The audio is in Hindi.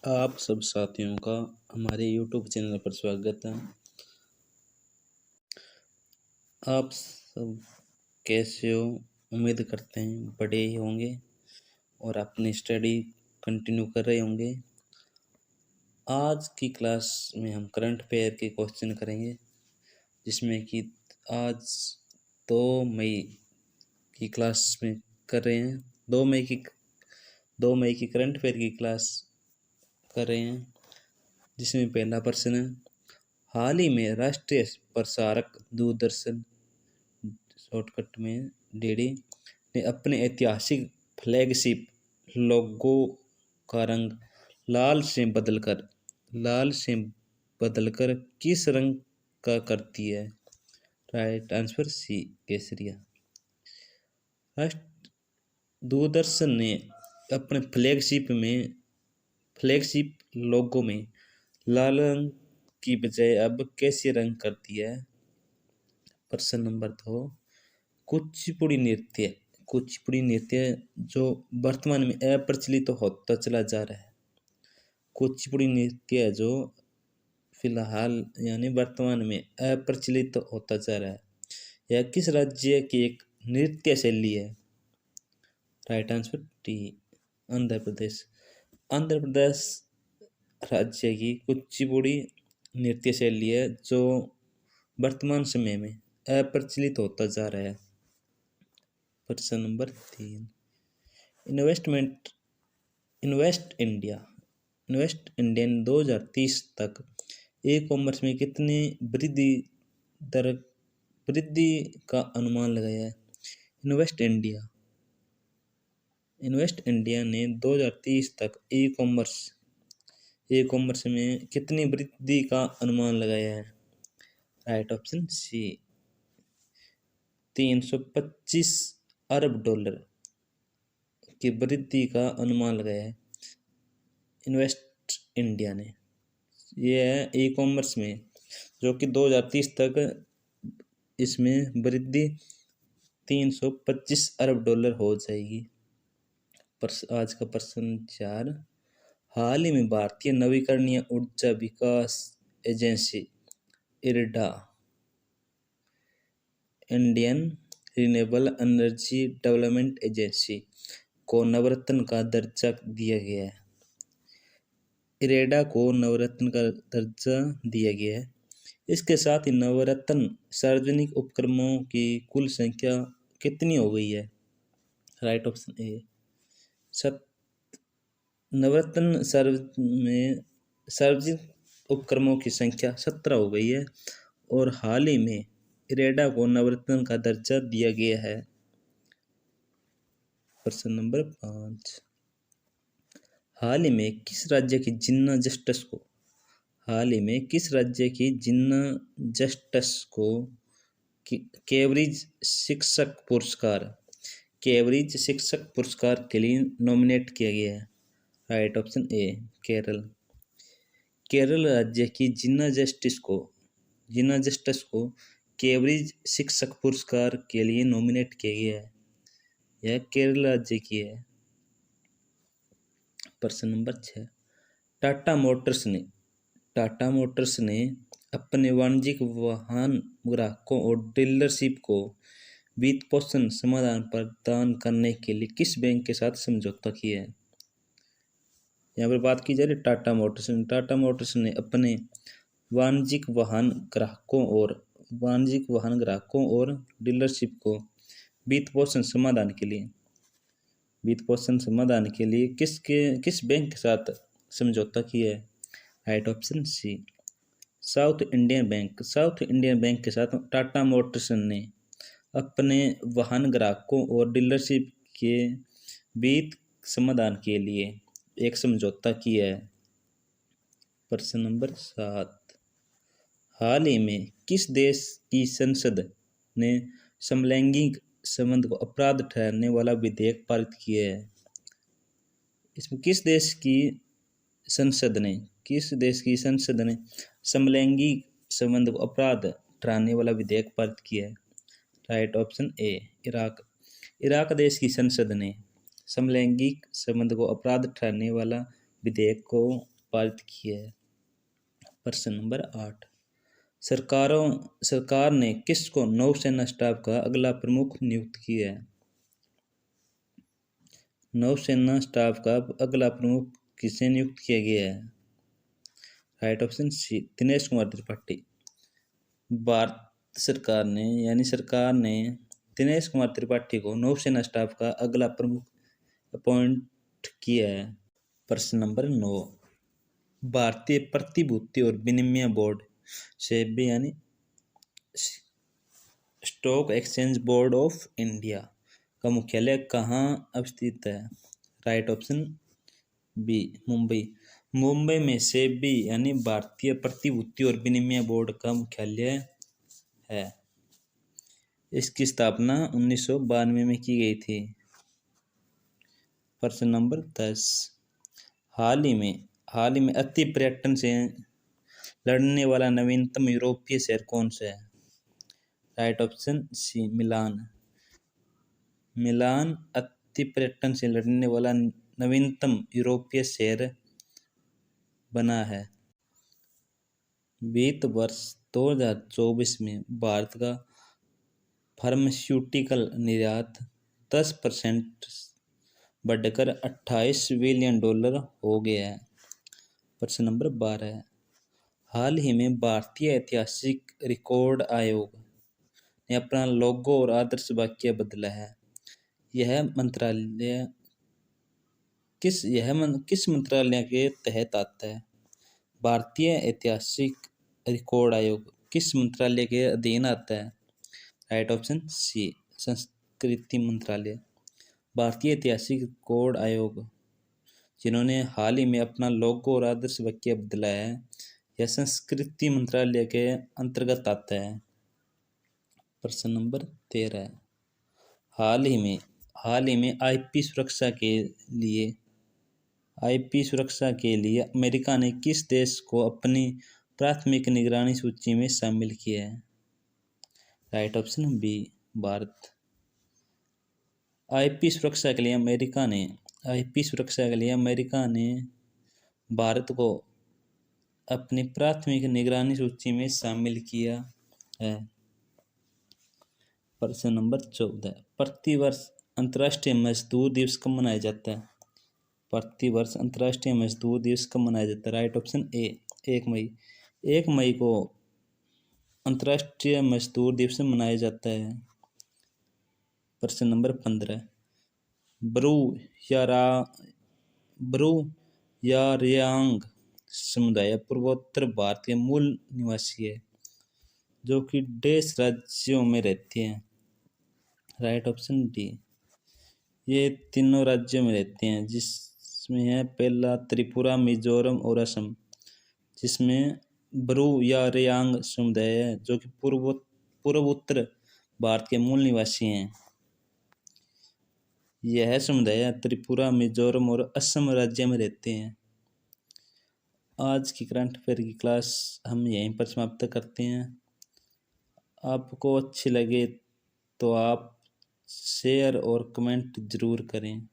आप सब साथियों का हमारे YouTube चैनल पर स्वागत है। आप सब कैसे हो? उम्मीद करते हैं बड़े ही होंगे और अपनी स्टडी कंटिन्यू कर रहे होंगे। आज की क्लास में हम करंट अफेयर के क्वेश्चन करेंगे, जिसमें कि आज 2 मई की क्लास में कर रहे हैं। 2 मई की करंट अफेयर की क्लास कर रहे हैं, जिसमें पहला प्रश्न है, हाल ही में राष्ट्रीय प्रसारक दूरदर्शन शॉर्टकट में डीडी ने अपने ऐतिहासिक फ्लैगशिप लोगो का रंग लाल से बदलकर किस रंग का करती है? राइट आंसर सी, केसरिया। राष्ट्र दूरदर्शन ने अपने फ्लैगशिप लोगो में लाल रंग की बजाय अब कैसे रंग करती है? प्रश्न नंबर 2, कुचिपुड़ी नृत्य जो वर्तमान में अप्रचलित होता चला जा रहा है। कुचिपुड़ी नृत्य जो फिलहाल यानी वर्तमान में अप्रचलित होता जा रहा है, यह किस राज्य की एक नृत्य शैली है? Right answer D, Andhra Pradesh राज्य की कुचिपुड़ी नृत्य शैली है जो वर्तमान समय में अप्रचलित होता जा रहा है। प्रश्न नंबर 3, इन्वेस्ट इंडियन 2030 तक ई कॉमर्स में कितनी वृद्धि का अनुमान लगाया है? इन्वेस्ट इंडिया ने 2030 तक ई कॉमर्स में कितनी वृद्धि का अनुमान लगाया है? राइट ऑप्शन सी, $325 अरब की वृद्धि का अनुमान लगाया है इन्वेस्ट इंडिया ने। यह है ई कॉमर्स में, जो कि 2030 तक इसमें वृद्धि $325 अरब हो जाएगी। आज का प्रश्न 4, हाल ही में भारतीय नवीकरणीय ऊर्जा विकास agency IREDA Indian Renewable Energy Development Agency को नवरत्न का दर्जा दिया गया है। इरेडा को नवरत्न का दर्जा दिया गया है। इसके साथ ही नवरत्न सार्वजनिक उपक्रमों की कुल संख्या कितनी हो गई है? राइट ऑप्शन ए, नवरत्न सार्वजनिक उपक्रमों की संख्या 17 हो गई है और हाल ही में इरेडा को नवरत्न का दर्जा दिया गया है। प्रश्न नंबर 5, हाल ही में किस राज्य की जिन्ना को कैम्ब्रिज शिक्षक पुरस्कार के लिए नॉमिनेट किया गया है? राइट ऑप्शन ए, केरल राज्य की जिन्ना जस्टिस को कैम्ब्रिज शिक्षक पुरस्कार के लिए नॉमिनेट किया गया है। यह केरल राज्य की है। प्रश्न नंबर 6, टाटा मोटर्स ने अपने वाणिज्यिक वाहन ग्राहकों और डीलरशिप को वित्त पोषण समाधान प्रदान करने के लिए किस बैंक के साथ समझौता किया है? यहाँ पर बात की जा रही टाटा मोटर्स ने अपने वाणिज्यिक वाहन ग्राहकों और डीलरशिप को वित्त पोषण समाधान के लिए किस बैंक के साथ समझौता किया है? Right option C, South Indian bank के साथ टाटा मोटर्स ने अपने वाहन ग्राहकों और डीलरशिप के वित्त समाधान के लिए एक समझौता किया है। प्रश्न नंबर 7, हाल ही में किस देश की संसद ने समलैंगिक संबंध को अपराध ठहराने वाला विधेयक पारित किया है? इसमें किस देश की संसद ने समलैंगिक संबंध को अपराध ठहराने वाला विधेयक पारित किया है? राइट ऑप्शन ए, इराक देश की संसद ने समलैंगिक संबंध को अपराध ठहराने वाला विधेयक को पारित किया है। प्रश्न नंबर 8, सरकार ने किसको नौसेना स्टाफ का अगला प्रमुख नियुक्त किया है? नौसेना स्टाफ का अगला प्रमुख किसे नियुक्त किया गया है? Right option C, Dinesh Kumar Tripathi. Bharat सरकार ने दिनेश कुमार त्रिपाठी को नौसेना स्टाफ का अगला प्रमुख अपॉइंट किया है। प्रश्न नंबर 9, भारतीय प्रतिभूति और विनिमय बोर्ड सेबी यानी stock exchange board of India का मुख्यालय कहाँ अवस्थित है? Right option B, Mumbai. Mumbai में सेबी यानी भारतीय प्रतिभूति और विनिमय बोर्ड का मुख्यालय है। इसकी स्थापना 1992 में की गई थी। प्रश्न नंबर 10, हाल ही में अति पर्यटन से लड़ने वाला नवीनतम यूरोपीय शहर कौन सा है? राइट ऑप्शन सी, मिलान अति पर्यटन से लड़ने वाला नवीनतम यूरोपीय शहर बना है। वित्त वर्ष 2024 में भारत का फार्मास्यूटिकल निर्यात 10% बढ़कर $28 बिलियन हो गया है। प्रश्न नंबर 12, हाल ही में भारतीय ऐतिहासिक रिकॉर्ड आयोग ने अपना लोगो और आदर्श वाक्य बदला है। यह किस मंत्रालय के तहत आता है? भारतीय ऐतिहासिक रिकॉर्ड आयोग किस मंत्रालय के अधीन आता है? राइट ऑप्शन सी, संस्कृति मंत्रालय। भारतीय ऐतिहासिक रिकॉर्ड आयोग जिन्होंने हाल ही में अपना लोगो और आदर्श वाक्य बदला है, यह संस्कृति मंत्रालय के अंतर्गत आता है। प्रश्न नंबर 13, हाल ही में आईपी सुरक्षा के लिए अमेरिका ने किस देश को अपनी प्राथमिक निगरानी सूची में शामिल किया है? Right option B, Bharat. IP सुरक्षा के लिए अमेरिका ने भारत को अपनी प्राथमिक निगरानी सूची में शामिल किया है। प्रश्न नंबर 14, प्रतिवर्ष अंतर्राष्ट्रीय मजदूर दिवस कब मनाया जाता है? प्रतिवर्ष अंतर्राष्ट्रीय मजदूर दिवस कब मनाया जाता है? राइट ऑप्शन ए, 1 मई। 1 मई को अंतर्राष्ट्रीय मजदूर दिवस मनाया जाता है। प्रश्न नंबर 15, ब्रू या रियांग समुदाय पूर्वोत्तर भारत के मूल निवासी है, जो कि देश राज्यों में रहते हैं। राइट ऑप्शन डी, ये तीनों राज्यों में रहते हैं, जिसमें है पहला त्रिपुरा, मिजोरम और असम, जिसमें ब्रू या रियांग समुदाय है, जो कि पूर्वोत्तर भारत के मूल निवासी हैं। यह समुदाय त्रिपुरा, मिजोरम और असम राज्य में रहते हैं। आज की करंट अफेयर की क्लास हम यहीं पर समाप्त करते हैं। आपको अच्छी लगे तो आप शेयर और कमेंट जरूर करें।